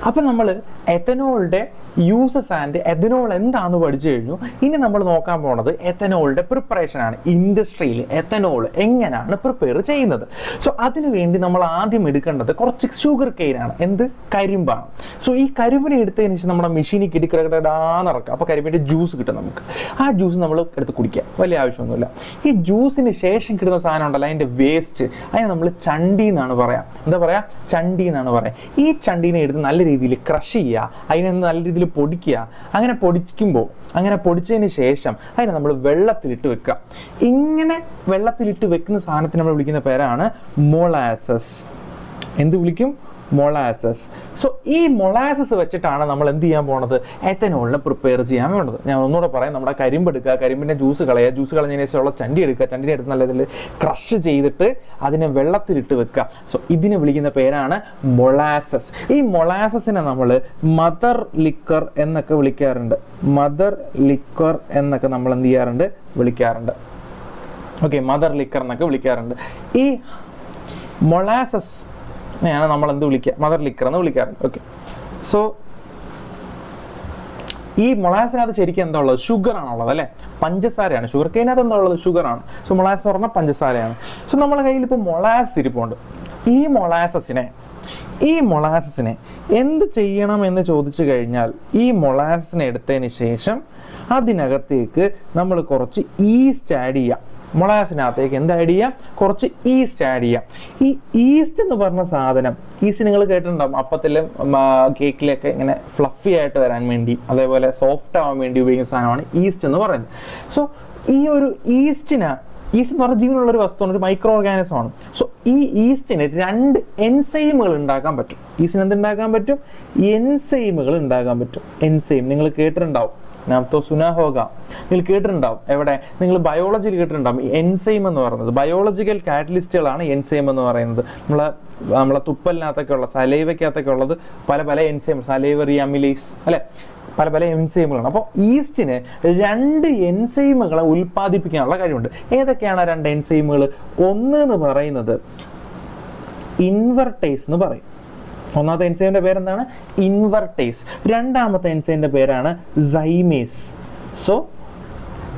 അപ്പം നമ്മൾ എത്തനോളിൻ്റെ uses and ethanol എന്താണെന്ന് പഠിച്ചു കഴിഞ്ഞു. ഇനി നമ്മൾ നോക്കാൻ പോണത് എത്തനോളിൻ്റെ പ്രിപ്പറേഷനാണ്. ഇൻഡസ്ട്രിയിൽ എത്തനോൾ എങ്ങനെയാണ് പ്രിപ്പയർ ചെയ്യുന്നത്. സോ അതിനു വേണ്ടി നമ്മൾ ആദ്യം എടുക്കേണ്ടത് കുറച്ച് ഷുഗർ കെയിനാണ്. എന്ത്? കരിമ്പാണ്. സോ ഈ കരിമ്പിനെ എടുത്തതിന് ശേഷം നമ്മുടെ മെഷീനിൽ കിടക്കിടക്കിടാന്നിറക്കുക. അപ്പോൾ കരിമ്പിൻ്റെ ജ്യൂസ് കിട്ടും നമുക്ക്. ആ ജ്യൂസ് നമ്മൾ എടുത്ത് കുടിക്കുക, വലിയ ആവശ്യമൊന്നുമില്ല. ഈ ജ്യൂസിന് ശേഷം കിട്ടുന്ന സാധനം ഉണ്ടല്ലോ, അതിൻ്റെ വേസ്റ്റ്, അതിന് നമ്മൾ ചണ്ടി എന്നാണ് പറയാം. എന്താ പറയുക? ചണ്ടി എന്നാണ് പറയാം. ഈ ചണ്ടീനെ എടുത്ത് നല്ല രീതിയിൽ ക്രഷ് ചെയ്യുക, അതിനെ നല്ല രീതിയിൽ പൊടിക്കുക. അങ്ങനെ പൊടിച്ചതിന് ശേഷം അതിനെ നമ്മൾ വെള്ളത്തിലിട്ട് വെക്കുക. ഇങ്ങനെ വെള്ളത്തിലിട്ട് വെക്കുന്ന സാധനത്തിന് നമ്മൾ വിളിക്കുന്ന പേരാണ് മൊളാസസ്. എന്ത് വിളിക്കും? മൊളാസസ്. സോ ഈ മൊളാസസ് വെച്ചിട്ടാണ് നമ്മൾ എന്ത് ചെയ്യാൻ പോണത്? എത്തനോളിനെ പ്രിപ്പയർ ചെയ്യാൻ വേണ്ടത്. ഞാൻ ഒന്നുകൂടെ പറയാം. നമ്മുടെ കരിമ്പ് എടുക്കുക, കരിമ്പിൻ്റെ ജ്യൂസ് കളയുക, ജ്യൂസ് കളഞ്ഞതിന് ശേഷമുള്ള ചണ്ടി എടുക്കുക, ചണ്ടിനെ എടുത്ത് നല്ല ഇതിൽ ക്രഷ് ചെയ്തിട്ട് അതിനെ വെള്ളത്തിലിട്ട് വെക്കുക. സോ ഇതിനെ വിളിക്കുന്ന പേരാണ് മൊളാസസ്. ഈ മൊളാസസിനെ നമ്മൾ മദർ ലിക്വർ എന്നൊക്കെ വിളിക്കാറുണ്ട്. മദർ ലിക്വർ എന്നൊക്കെ നമ്മൾ എന്ത് ചെയ്യാറുണ്ട്? വിളിക്കാറുണ്ട്. ഓക്കെ, മദർ ലിക്വർ എന്നൊക്കെ വിളിക്കാറുണ്ട്. ഈ മൊളാസസ് ാണ് നമ്മൾ എന്ത് വിളിക്കുക? മദർ ലിക്വർ എന്ന് വിളിക്കാറുണ്ട്. ഓക്കെ, സോ ഈ മൊളാസിനകത്ത് ശരിക്കും എന്താ ഉള്ളത്? ഷുഗർ ആണുള്ളത് അല്ലേ? പഞ്ചസാരയാണ്. ഷുഗർ കെയിനകത്ത് എന്താ ഉള്ളത്? ഷുഗറാണ്. സോ മൊളാസ് എന്ന് പറഞ്ഞാൽ പഞ്ചസാരയാണ്. സോ നമ്മുടെ കയ്യിൽ ഇപ്പോൾ മൊളാസ് ഇരിപ്പുണ്ട്. ഈ മൊളാസസിനെ എന്ത് ചെയ്യണം എന്ന് ചോദിച്ചു കഴിഞ്ഞാൽ, ഈ മൊളാസസിനെ എടുത്തതിന് ശേഷം അതിനകത്തേക്ക് നമ്മൾ കുറച്ച് ഈസ്റ്റ് ആഡ് ചെയ്യാം. മൊളാസിനകത്തേക്ക് എന്ത് ആഡ് ചെയ്യാം? കുറച്ച് ഈസ്റ്റ് ആഡ് ചെയ്യാം. ഈ ഈസ്റ്റ് എന്ന് പറഞ്ഞ സാധനം, ഈസ്റ്റ് നിങ്ങൾ കേട്ടിട്ടുണ്ടാവും, അപ്പത്തിലും കേക്കിലൊക്കെ ഇങ്ങനെ ഫ്ലഫി ആയിട്ട് വരാൻ വേണ്ടി, അതേപോലെ സോഫ്റ്റ് ആവാൻ വേണ്ടി ഉപയോഗിക്കുന്ന സാധനമാണ് ഈസ്റ്റ് എന്ന് പറയുന്നത്. സോ ഈ ഒരു ഈസ്റ്റ് എന്ന് പറഞ്ഞ ജീവനുള്ളൊരു വസ്തുവാണ്, ഒരു മൈക്രോ ഓർഗാനിസം ആണ്. സോ ഈ ഈസ്റ്റിന് 2 എൻസൈമുകൾ ഉണ്ടാക്കാൻ പറ്റും. ഈസ്റ്റിന് എന്തുണ്ടാക്കാൻ പറ്റും? എൻസൈമുകൾ ഉണ്ടാക്കാൻ പറ്റും. എൻസൈം നിങ്ങൾ കേട്ടിട്ടുണ്ടാവും. നാമത്തോ സുനാഹോഗ നിങ്ങൾ കേട്ടിട്ടുണ്ടാവും. എവിടെ? നിങ്ങൾ ബയോളജിയിൽ കേട്ടിട്ടുണ്ടാവും. ഈ എൻസൈം എന്ന് പറയുന്നത് ബയോളജിക്കൽ കാറ്റലിസ്റ്റുകളാണ് എൻസൈം എന്ന് പറയുന്നത്. നമ്മളെ തുപ്പലിനകത്തൊക്കെ ഉള്ള, സലൈവയ്ക്കകത്തൊക്കെ ഉള്ളത് പല എൻസൈം, സലൈവറി അമിലേസ് അല്ലെ, പല എൻസൈമുകളാണ്. അപ്പോൾ ഈസ്റ്റിന് 2 എൻസൈമുകളെ ഉൽപ്പാദിപ്പിക്കാനുള്ള കഴിവുണ്ട്. ഏതൊക്കെയാണ് 2 എൻസൈമുകൾ? ഒന്ന് എന്ന് പറയുന്നത് ഇൻവെർട്ടേസ് എന്ന് പറയും. ഒന്നാമത്തെ എൻസൈമിന്റെ പേരെന്താണ്? ഇൻവെർട്ടേസ്. രണ്ടാമത്തെ എൻസൈമിന്റെ പേരാണ് സൈമേസ്. സോ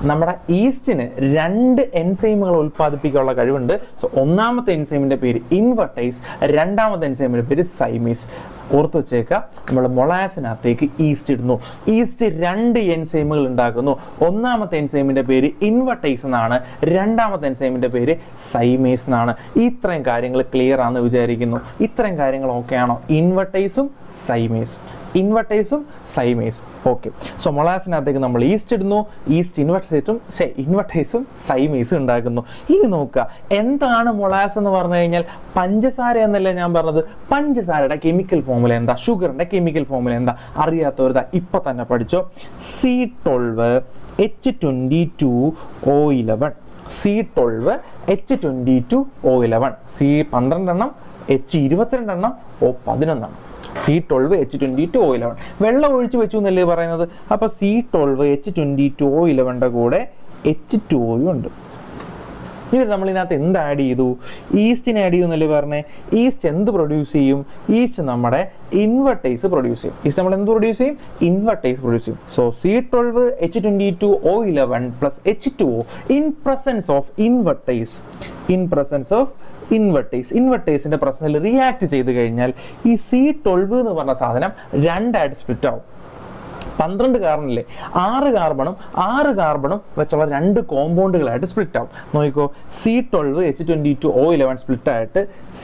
നമ്മുടെ ഈസ്റ്റിന് 2 എൻസൈമുകൾ ഉൽപ്പാദിപ്പിക്കാനുള്ള കഴിവുണ്ട്. സോ ഒന്നാമത്തെ എൻസൈമിന്റെ പേര് ഇൻവെർട്ടേസ്, രണ്ടാമത്തെ എൻസൈമിന്റെ പേര് സൈമേസ്. ഓർത്ത് വെച്ചേക്കുക. നമ്മൾ മൊളാസിനകത്തേക്ക് ഈസ്റ്റ് ഇടുന്നു. ഈസ്റ്റ് 2 എൻസൈമുകൾ ഉണ്ടാക്കുന്നു. ഒന്നാമത്തെ എൻസൈമിന്റെ പേര് ഇൻവെർട്ടേസ് എന്നാണ്, രണ്ടാമത്തെ എൻസൈമിന്റെ പേര് സൈമേസ് എന്നാണ്. ഇത്രയും കാര്യങ്ങൾ ക്ലിയർ ആണെന്ന് വിചാരിക്കുന്നു. ഇത്രയും കാര്യങ്ങൾ ഓക്കെ ആണോ? ഇൻവെർട്ടേസും സൈമേസും. ഓക്കെ. സോ മൊളാസിനകത്തേക്ക് നമ്മൾ ഈസ്റ്റ് ഇടുന്നു. ഈസ്റ്റ് ഇൻവെർട്ടേസും സൈമേസും ഉണ്ടാക്കുന്നു. ഇനി നോക്കുക, എന്താണ് മൊളാസ് എന്ന് പറഞ്ഞു കഴിഞ്ഞാൽ പഞ്ചസാര എന്നല്ലേ ഞാൻ പറഞ്ഞത്? പഞ്ചസാരയുടെ കെമിക്കൽ ഫോമുല എന്താ? ഷുഗറിന്റെ കെമിക്കൽ ഫോമുല എന്താ? അറിയാത്തവരുതാ ഇപ്പൊ തന്നെ പഠിച്ചോ. C12H22O11. C12H22O11. C12 എണ്ണം, H22 എണ്ണം, O11 എണ്ണം. C12H22O11. വെള്ളം ഒഴിച്ച് വെച്ചു എന്നല്ലേ പറയുന്നത്? അപ്പൊ C12H22O11 കൂടെ H2O ഉണ്ട്. ഇനി നമ്മൾ ഇതിനകത്ത് എന്ത് ആഡ് ചെയ്തു? ഈസ്റ്റിനെ ആഡ് ചെയ്യുന്നല്ലേ പറഞ്ഞേ? ഈസ്റ്റ് എന്ത് പ്രൊഡ്യൂസ് ചെയ്യും? ഈസ്റ്റ് നമ്മുടെ ഇൻവെർട്ടേസ് പ്രൊഡ്യൂസ് ചെയ്യും. ഈസ്റ്റ് നമ്മൾ എന്ത് പ്രൊഡ്യൂസ് ചെയ്യും? ഇൻവെർട്ടേസ് പ്രൊഡ്യൂസ് ചെയ്യും. So C12H22O11 plus H2O in presence of invertase. ഇൻവെർട്ടേസിന്റെ പ്രസൻസിൽ റിയാക്ട് ചെയ്ത് കഴിഞ്ഞാൽ ഈ C12 എന്ന് പറഞ്ഞ സാധനം 2 ആയിട്ട് സ്പ്ലിറ്റ് ആവും. 12 കാർബണില്ലേ, 6 കാർബണും വെച്ചുള്ള 2 കോമ്പൗണ്ടുകളായിട്ട് സ്പ്ലിറ്റ് ആവും. നോക്കിക്കോ, C12H22O11 സ്പ്ലിറ്റ് ആയിട്ട്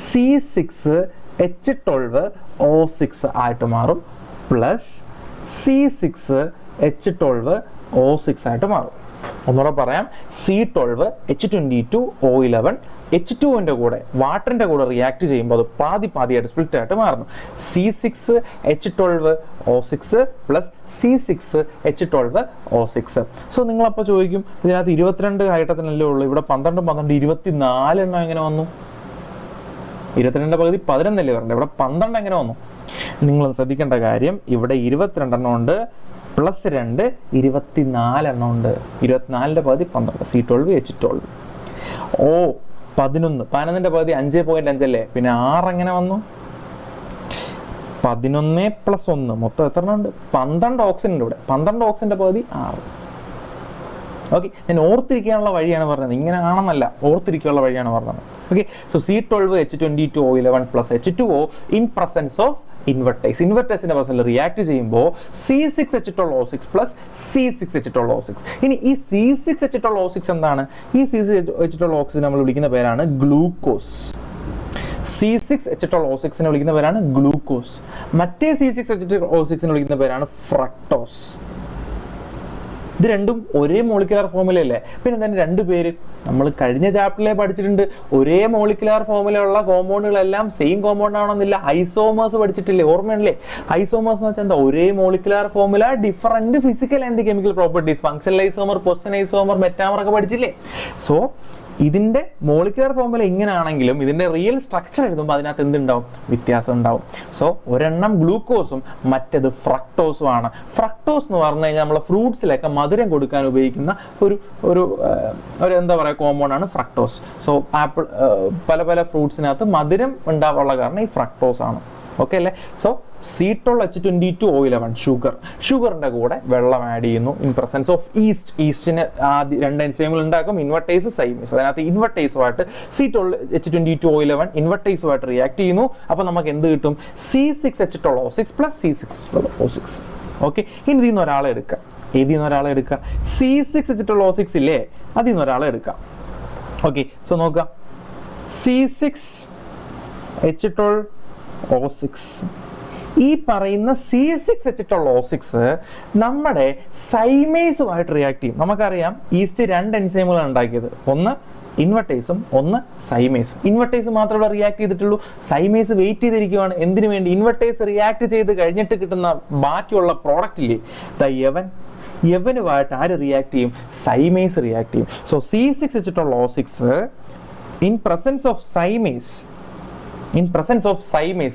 C6H12O6 ആയിട്ട് മാറും, പ്ലസ് C6H12O6 ആയിട്ട് മാറും. ഒന്നുകൂടെ പറയാം, C12H22O11 H2ന്റെ കൂടെ വാട്ടറിന്റെ കൂടെ റിയാക്ട് ചെയ്യുമ്പോൾ അത് പാതിയായിട്ട് സ്പ്ലിറ്റ് ആയിട്ട് മാറുന്നു. C6H12O6 plus C6H12O6. സോ നിങ്ങളപ്പോൾ ചോദിക്കും, ഇതിനകത്ത് 22 ഐറ്റത്തിനല്ലേ ഉള്ളൂ, ഇവിടെ 12 24 എണ്ണം എങ്ങനെ വന്നു? 22 പകുതി 11 അല്ലേ പറഞ്ഞത്, ഇവിടെ 12 എങ്ങനെ വന്നു? നിങ്ങൾ ശ്രദ്ധിക്കേണ്ട കാര്യം, ഇവിടെ 22 എണ്ണം ഉണ്ട്, പ്ലസ് 2 24 എണ്ണം ഉണ്ട്. 24ന്റെ പകുതി 12, C12H12. ഓ 11 പകുതി 5.5 അല്ലേ, പിന്നെ 6 എങ്ങനെ വന്നു? 11 + 1 മൊത്തം എത്ര ഉണ്ട്? 12 ഓക്സിജൻ ഉണ്ട് ഇവിടെ. 12 ഓക്സിജന്റെ പകുതി 6. ഓക്കെ, ഞാൻ ഓർത്തിരിക്കാനുള്ള വഴിയാണ് പറഞ്ഞത്, ഇങ്ങനെ ആണെന്നല്ല, ഓർത്തിരിക്കാനുള്ള വഴിയാണ് പറഞ്ഞത്. Okay, so C12H22O11 + H2O in presence of invertase. ഇൻവെർട്ടേസിന്റെ പ്രസൻസിൽ റിയാക്ട് ചെയ്യുമ്പോൾ C6H12O6 + C6H12O6. ഇനി ഈ C6H12O6 എന്താണ്? ഈ C6H12O6 നമ്മൾ വിളിക്കുന്ന പേരാണ് ഗ്ലൂക്കോസ്. C6H12O6 വിളിക്കുന്ന പേരാണ് ഗ്ലൂക്കോസ്. മറ്റേ C6H12O6 വിളിക്കുന്ന പേരാണ് ഫ്രക്ടോസ്. ഇത് രണ്ടും ഒരേ മോളിക്കുലാർ ഫോർമുലയല്ലേ? പിന്നെ തന്നെ രണ്ട് പേര് നമ്മൾ കഴിഞ്ഞ ചാപ്റ്ററിലെ പഠിച്ചിട്ടുണ്ട്. ഒരേ മോളിക്കുലാർ ഫോർമുലയുള്ള കോമ്പൗണ്ടുകളെല്ലാം സെയിം കോമ്പൗണ്ട് ആണെന്നില്ല. ഐസോമേഴ്സ് പഠിച്ചിട്ടില്ലേ? ഓർമ്മയല്ലേ? ഐസോമേഴ്സ് എന്ന് വെച്ചാൽ എന്താ? ഒരേ molecular formula, different physical and chemical properties. Functional isomer, position isomer, metamer ഒക്കെ പഠിച്ചില്ലേ? സോ ഇതിന്റെ മോളിക്കുലർ ഫോർമുല ഇങ്ങനെയാണെങ്കിലും ഇതിന്റെ റിയൽ സ്ട്രക്ചർ എഴുതുമ്പോൾ അതിനകത്ത് എന്തുണ്ടാവും? വ്യത്യാസം ഉണ്ടാവും. സോ ഒരെണ്ണം ഗ്ലൂക്കോസും മറ്റേത് ഫ്രക്ടോസും ആണ്. ഫ്രക്ടോസ് എന്ന് പറഞ്ഞു കഴിഞ്ഞാൽ നമ്മളെ ഫ്രൂട്ട്സിലൊക്കെ മധുരം കൊടുക്കാൻ ഉപയോഗിക്കുന്ന ഒരു എന്താ പറയുക കോമ്പൗണ്ട് ആണ് ഫ്രക്ടോസ്. സോ ആപ്പിൾ, പല പല ഫ്രൂട്ട്സിനകത്ത് മധുരം ഉണ്ടാവാനുള്ള കാരണം ഈ ഫ്രക്ടോസ് ആണ്. ഓക്കെ അല്ലേ? സോ C12H22O11 ഷുഗറിന്റെ കൂടെ വെള്ളം ആഡ് ചെയ്യുന്നു ഇൻ പ്രസൻസ് ഓഫ് ഈസ്റ്റ്. ഈസ്റ്റിന് ആദ്യം 2 എൻസൈമുകൾ ഉണ്ടാക്കും, ഇൻവെർട്ടേസ്, സൈമേസ്. അതിനകത്ത് ഇൻവെർട്ടേസുമായിട്ട് C12H22O11 ഇൻവെർട്ടേസുമായിട്ട് റിയാക്ട് ചെയ്യുന്നു. അപ്പോൾ നമുക്ക് എന്ത് കിട്ടും? C6H12O6 + C6H12O6. ഓക്കെ, ഇനി ഇതിൽ നിന്ന് ഒരാളെ എടുക്കാം. ഏതിൽ നിന്ന് ഒരാളെ എടുക്കാം? C6H12O6 ഇല്ലേ, അതിൽ നിന്ന് ഒരാളെ എടുക്കാം. ഓക്കെ, സോ നോക്കുക, C6H12O6. ഈ പറയുന്ന C6H12O6 നമ്മുടെ സൈമേസുമായിട്ട് റിയാക്ട് ചെയ്യും. നമുക്കറിയാം ഈസ്റ്റ് 2 എൻസൈമുകളാണ് ഉണ്ടാക്കിയത്, ഒന്ന് ഇൻവെർട്ടേസും ഒന്ന് സൈമേസ്. ഇൻവെർട്ടേസ് മാത്രമേ റിയാക്ട് ചെയ്തിട്ടുള്ളൂ, സൈമേസ് വെയിറ്റ് ചെയ്തിരിക്കുകയാണ്. എന്തിനു വേണ്ടി? ഇൻവെർട്ടേസ് റിയാക്ട് ചെയ്ത് കഴിഞ്ഞിട്ട് കിട്ടുന്ന ബാക്കിയുള്ള പ്രോഡക്റ്റില്ലേ, യവനുമായിട്ട് ആര് റിയാക്ട് ചെയ്യും? സൈമേസ് റിയാക്ട് ചെയ്യും. So C6H12O6 in presence of zymase,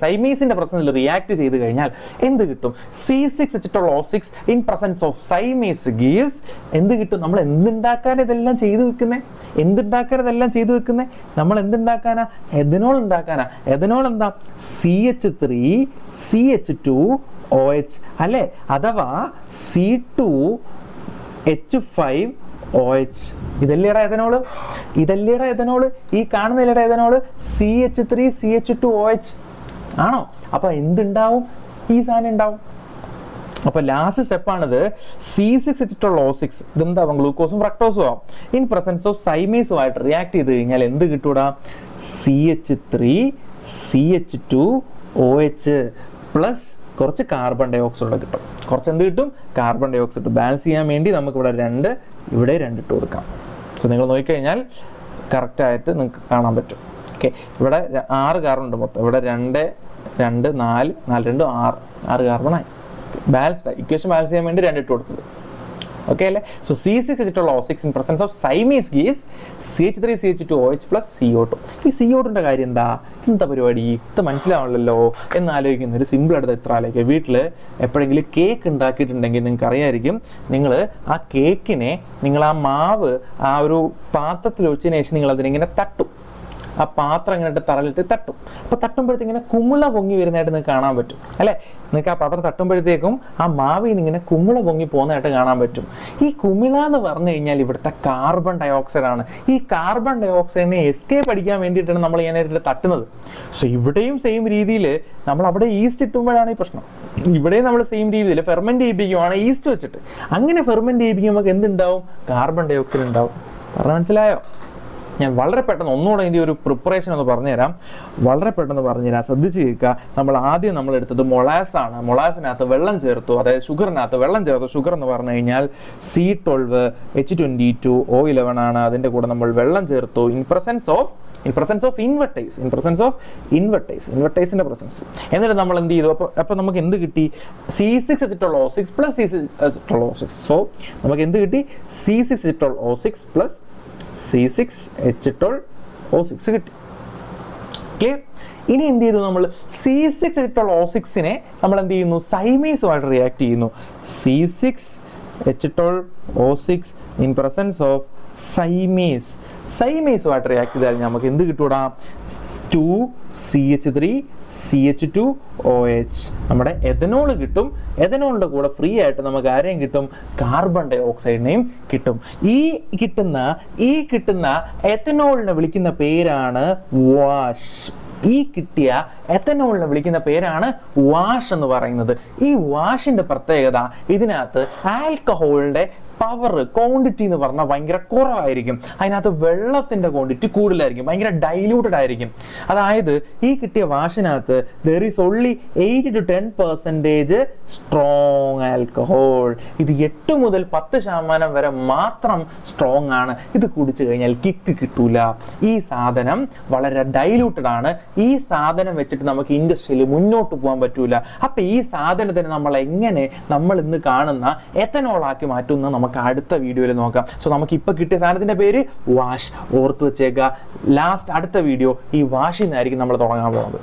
സൈമേസിന്റെ പ്രസൻസിൽ റിയാക്ട് ചെയ്ത് കഴിഞ്ഞാൽ എന്ത് കിട്ടും? C6H12O6 in presence of zymase gives എന്ത് കിട്ടും? നമ്മൾ എന്തുണ്ടാക്കാൻ ഇതെല്ലാം ചെയ്തു വെക്കുന്നേ? നമ്മൾ എന്തുണ്ടാക്കാനാ? എഥനോൾ ഉണ്ടാക്കാനാ. എഥനോൾ എന്താ? CH3CH2OH അല്ലേ? അഥവാ C2H5OH. ഇതല്ലേടാ എഥനോള്. ഈ കാണുന്നില്ലടാ എഥനോള്, CH3CH2OH ആണോ? അപ്പൊ എന്തുണ്ടാവും? ഈ സാധനം ഉണ്ടാവും. അപ്പൊ ലാസ്റ്റ് സ്റ്റെപ്പാണിത്. C6H12O6 ഇതെന്താവും? ഗ്ലൂക്കോസും ഫ്രക്ടോസും ആവും. ഇൻ പ്രസൻസ് ഓഫ് സൈമേസുമായിട്ട് റിയാക്ട് ചെയ്ത് കഴിഞ്ഞാൽ എന്ത് കിട്ടൂടാ? CH3CH2OH പ്ലസ് കുറച്ച് കാർബൺ ഡൈ ഓക്സൈഡ് കിട്ടും. കുറച്ച് എന്ത് കിട്ടും? Carbon dye oxide. ബാലൻസ് ചെയ്യാൻ വേണ്ടി നമുക്ക് ഇവിടെ 2, ഇവിടെ 2 ഇട്ട് കൊടുക്കാം. സോ നിങ്ങൾ നോക്കിക്കഴിഞ്ഞാൽ കറക്റ്റായിട്ട് നിങ്ങൾക്ക് കാണാൻ പറ്റും. ഓക്കെ, ഇവിടെ 6 കാർബൺ ഉണ്ട് മൊത്തം. ഇവിടെ 2, 2, 4, 4, 2, 6 കാർബണായി. ബാലൻസ്ഡ് ഇക്വേഷൻ ബാലൻസ് ചെയ്യാൻ വേണ്ടി 2 ഇട്ട് കൊടുത്തത്. ഓക്കെ അല്ലേ? So C6H12O6 in presence of zymase gives CH3CH2OH + CO2. ഈ CO2ന്റെ കാര്യം എന്താ പരിപാടി? ഇത് മനസ്സിലാവണല്ലോ എന്ന് ആലോചിക്കുന്ന ഒരു സിമ്പിൾ എടുത്ത് എത്ര ആലോചിക്കുക. വീട്ടിൽ എപ്പോഴെങ്കിലും കേക്ക് ഉണ്ടാക്കിയിട്ടുണ്ടെങ്കിൽ നിങ്ങൾക്ക് അറിയായിരിക്കും, നിങ്ങൾ ആ കേക്കിനെ നിങ്ങൾ ആ മാവ് ആ ഒരു പാത്രത്തിൽ ഒഴിച്ചതിന് ശേഷം നിങ്ങൾ അതിനിങ്ങനെ തട്ടും. ആ പാത്രം ഇങ്ങനെ തറലിട്ട് തട്ടും. അപ്പോൾ തട്ടുമ്പോഴത്തേക്ക് ഇങ്ങനെ കുമിള പൊങ്ങി വരുന്നതായിട്ട് നിങ്ങൾക്ക് കാണാൻ പറ്റും അല്ലേ? നിങ്ങൾക്ക് ആ പാത്രം തട്ടുമ്പോഴത്തേക്കും ആ മാവിൽ നിന്ന് ഇങ്ങനെ കുമിള പൊങ്ങി പോകുന്നതായിട്ട് കാണാൻ പറ്റും. ഈ കുമിള എന്ന് പറഞ്ഞു കഴിഞ്ഞാൽ ഇവിടുത്തെ കാർബൺ ഡൈ ഓക്സൈഡ് ആണ്. ഈ കാർബൺ ഡൈ ഓക്സൈഡിനെ എസ്കേപ്പ് അടിക്കാൻ വേണ്ടിയിട്ടാണ് നമ്മൾ ഇങ്ങനെ തട്ടുന്നത്. സോ ഇവിടെയും സെയിം രീതിയിൽ നമ്മൾ അവിടെ ഈസ്റ്റ് ഇട്ടുമ്പോഴാണ് ഈ പ്രശ്നം. ഇവിടെയും നമ്മൾ സെയിം രീതിയിൽ ഫെർമെന്റ് ചെയ്യിപ്പിക്കുവാണ് ഈസ്റ്റ് വെച്ചിട്ട്. അങ്ങനെ ഫെർമെന്റ് ചെയ്യിപ്പിക്കുമ്പോൾ എന്തുണ്ടാവും? കാർബൺ ഡൈ ഓക്സൈഡ് ഉണ്ടാവും. പറഞ്ഞാൽ മനസ്സിലായോ? ഞാൻ വളരെ പെട്ടെന്ന് ഒന്നുകൂടെ ഇതിൻ്റെ ഒരു പ്രിപ്പറേഷൻ ഒന്ന് പറഞ്ഞുതരാം. ശ്രദ്ധിച്ച് കേൾക്കുക. നമ്മൾ എടുത്തത് മൊളാസ് ആണ്. മൊളാസിനകത്ത് വെള്ളം ചേർത്തു, അതായത് ഷുഗറിനകത്ത് വെള്ളം ചേർത്തു. ഷുഗർ എന്ന് പറഞ്ഞു കഴിഞ്ഞാൽ C12H22O11 ആണ്. അതിൻ്റെ കൂടെ നമ്മൾ വെള്ളം ചേർത്തു ഇൻ പ്രസൻസ് ഓഫ് ഇൻവെർട്ടേസിന്റെ പ്രസൻസ്. എന്നിട്ട് നമ്മൾ എന്ത് ചെയ്തു? അപ്പോൾ നമുക്ക് എന്ത് കിട്ടി? C6H12O6 + C6H12O6. സോ നമുക്ക് എന്ത് കിട്ടി? C6H12O6 + C6H12O6 കിട്ടി. ക്ലിയർ? ഇനി എന്ത് ചെയ്തു? നമ്മൾ C6H12O6നെ നമ്മൾ എന്ത് ചെയ്യുന്നു? സൈമേസുമായിട്ട് റിയാക്ട് ചെയ്യുന്നു. C6H12O6 ഇൻ പ്രസൻസ് ഓഫ് സൈമേസുമായിട്ട് റിയാക്ട് ചെയ്താൽ നമുക്ക് എന്ത് കിട്ടൂടാ? 2CH3CH2OH. നമ്മുടെ എഥനോൾ കിട്ടും. എഥനോളിൻ്റെ കൂടെ ഫ്രീ ആയിട്ട് നമുക്ക് ആരെയും കിട്ടും? കാർബൺ ഡൈ ഓക്സൈഡിനെയും കിട്ടും. ഈ കിട്ടുന്ന എഥനോളിനെ വിളിക്കുന്ന പേരാണ് വാഷ്. ഈ കിട്ടിയ എഥനോളിനെ വിളിക്കുന്ന പേരാണ് വാഷ് എന്ന് പറയുന്നത്. ഈ വാഷിന്റെ പ്രത്യേകത, ഇതിനകത്ത് ആൽക്കഹോളിന്റെ പവർ ക്വാണ്ടിറ്റി എന്ന് പറഞ്ഞാൽ ഭയങ്കര കുറവായിരിക്കും. അതിനകത്ത് വെള്ളത്തിന്റെ ക്വാണ്ടിറ്റി കൂടുതലായിരിക്കും, ഭയങ്കര ഡൈല്യൂട്ടഡ് ആയിരിക്കും. അതായത് ഈ കിട്ടിയ വാഷിനകത്ത് there is only 8 to 10% strong alcohol. ഇത് 8 മുതൽ 10% വരെ മാത്രം സ്ട്രോങ് ആണ്. ഇത് കുടിച്ചു കഴിഞ്ഞാൽ കിക്ക് കിട്ടൂല. ഈ സാധനം വളരെ ഡൈല്യൂട്ടഡ് ആണ്. ഈ സാധനം വെച്ചിട്ട് നമുക്ക് ഇൻഡസ്ട്രിയിൽ മുന്നോട്ട് പോകാൻ പറ്റൂല. അപ്പൊ ഈ സാധനത്തിന് നമ്മൾ എങ്ങനെ ഇന്ന് കാണുന്ന എഥനോൾ ആക്കി മാറ്റുന്ന നമുക്ക് അടുത്ത വീഡിയോയിൽ നോക്കാം. സോ നമുക്ക് ഇപ്പൊ കിട്ടിയ സാധനത്തിന്റെ പേര് വാഷ്. ഓർത്ത് വെച്ചേക്കുക. അടുത്ത വീഡിയോ ഈ വാഷിൽ നിന്നായിരിക്കും നമ്മൾ തുടങ്ങാൻ പോകുന്നത്.